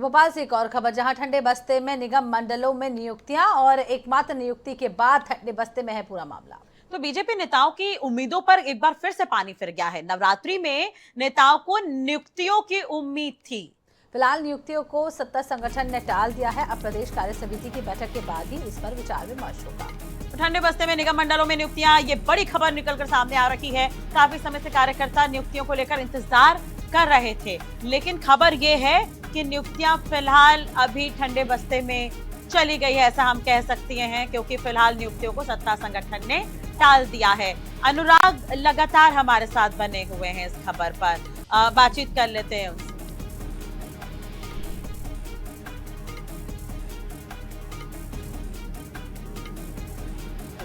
तो भोपाल से एक और खबर, जहां ठंडे बस्ते में निगम मंडलों में नियुक्तियां और एकमात्र नियुक्ति के बाद ठंडे बस्ते में है पूरा मामला। तो बीजेपी नेताओं की उम्मीदों पर एक बार फिर से पानी फिर गया है। नवरात्रि में नेताओं को नियुक्तियों की उम्मीद थी। फिलहाल नियुक्तियों को सत्ता संगठन ने टाल दिया है। अब प्रदेश कार्य समिति की बैठक के बाद ही इस पर विचार विमर्श होगा। तो ठंडे बस्ते में निगम मंडलों में नियुक्तियां, ये बड़ी खबर निकलकर सामने आ रही है। काफी समय से कार्यकर्ता नियुक्तियों को लेकर इंतजार कर रहे थे, लेकिन खबर ये है कि नियुक्तियां फिलहाल अभी ठंडे बस्ते में चली गई है, ऐसा हम कह सकते हैं, क्योंकि फिलहाल नियुक्तियों को सत्ता संगठन ने टाल दिया है। अनुराग लगातार हमारे साथ बने हुए हैं इस खबर पर, बातचीत कर लेते हैं उनसे।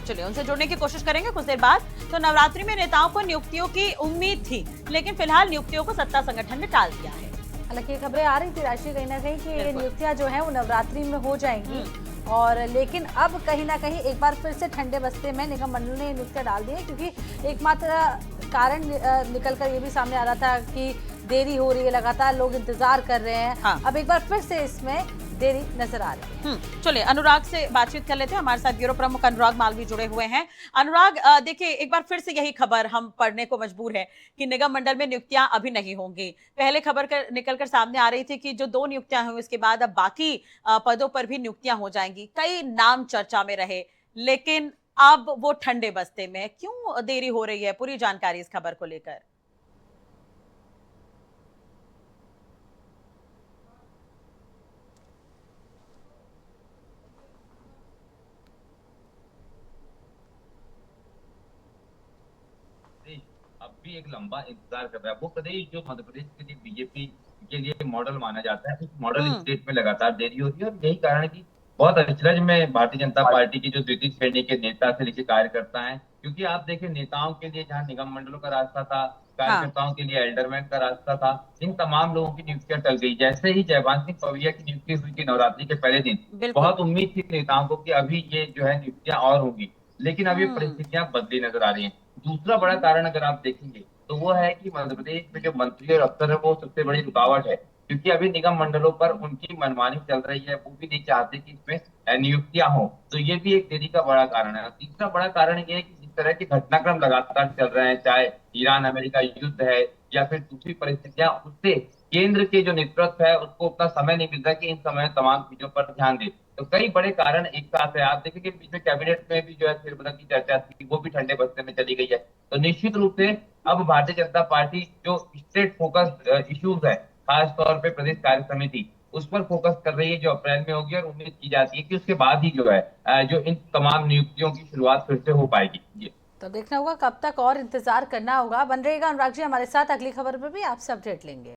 चलिए उनसे जुड़ने की कोशिश करेंगे कुछ देर बाद। तो नवरात्रि में नेताओं को नियुक्तियों की उम्मीद थी, लेकिन फिलहाल नियुक्तियों को सत्ता संगठन ने टाल दिया है। हालांकि ये खबरें आ रही थी राशि कहीं ना कहीं कि ये नियुक्तियां जो है वो नवरात्रि में हो जाएंगी, और लेकिन अब कहीं ना कहीं एक बार फिर से ठंडे बस्ते में निगम मंडल ने नियुक्तियां डाल दी है, क्योंकि एकमात्र कारण निकलकर ये भी सामने आ रहा था कि देरी हो रही है, लगातार लोग इंतजार कर रहे हैं। हाँ। अब एक बार फिर से इसमें देरी नजर आ रही है। चलिए अनुराग से बातचीत कर लेते हैं। हमारे साथ ब्यूरो प्रमुख अनुराग मालवी जुड़े हुए हैं। अनुराग, देखिए एक बार फिर से यही खबर हम पढ़ने को मजबूर है कि निगम मंडल में नियुक्तियां अभी नहीं होंगी। पहले खबर निकलकर सामने आ रही थी कि जो 2 नियुक्तियां हुई उसके बाद अब बाकी पदों पर भी नियुक्तियां हो जाएंगी। कई नाम चर्चा में रहे, लेकिन अब वो ठंडे बस्ते में क्यों देरी हो रही है? पूरी जानकारी इस खबर को लेकर। प्रदेश अब भी एक लंबा इंतजार कर रहा है। वो प्रदेश जो मध्य प्रदेश के लिए बीजेपी के लिए मॉडल माना जाता है, उस मॉडल स्टेट में लगातार देरी हो रही है, और यही कारण है कि बहुत अचरज में भारतीय जनता पार्टी की जो द्वितीय श्रेणी के नेता से लेकर कार्यकर्ता हैं। क्योंकि आप देखें, नेताओं के लिए जहां निगम मंडलों का रास्ता था, कार्यकर्ताओं के लिए एल्डरमैन का रास्ता था, इन तमाम लोगों की नियुक्तियां टल गई। जैसे ही जयवान सिंह पवैया की नियुक्ति हुई थी नवरात्रि के पहले दिन, बहुत उम्मीद थी नेताओं को कि अभी ये जो है नियुक्तियां और होंगी, लेकिन अभी परिस्थितियां बदली नजर आ रही हैं। दूसरा बड़ा कारण अगर आप देखेंगे तो वो है कि मध्य प्रदेश में जो मंत्री और अफसर है वो सबसे बड़ी रुकावट है, क्योंकि अभी निगम मंडलों पर उनकी मनमानी चल रही है। वो भी नहीं चाहते कि इसमें नियुक्तियां हो, तो ये भी एक देरी का बड़ा कारण है। तीसरा बड़ा कारण ये है कि जिस तरह के घटनाक्रम लगातार चल रहे हैं, चाहे ईरान अमेरिका युद्ध है या फिर दूसरी परिस्थितियां, उससे केंद्र के जो नेतृत्व है उसको उतना समय नहीं मिलता कि इन समय तमाम चीजों पर ध्यान दे। तो कई बड़े कारण एक साथ है। आप देखेंगे बीच में कैबिनेट में भी जो है फेरबदल की चर्चा थी, वो भी ठंडे बस्ते में चली गई है। तो निश्चित रूप से अब भारतीय जनता पार्टी जो स्टेट फोकस इश्यूज है, खास तौर पे प्रदेश कार्य समिति, उस पर फोकस कर रही है, जो अप्रैल में होगी, और उम्मीद की जाती है कि उसके बाद ही जो है जो इन तमाम नियुक्तियों की शुरुआत फिर से हो पाएगी। जी, तो देखना होगा कब तक और इंतजार करना होगा। बन रहेगा अनुराग जी हमारे साथ, अगली खबर पर भी आपसे अपडेट लेंगे।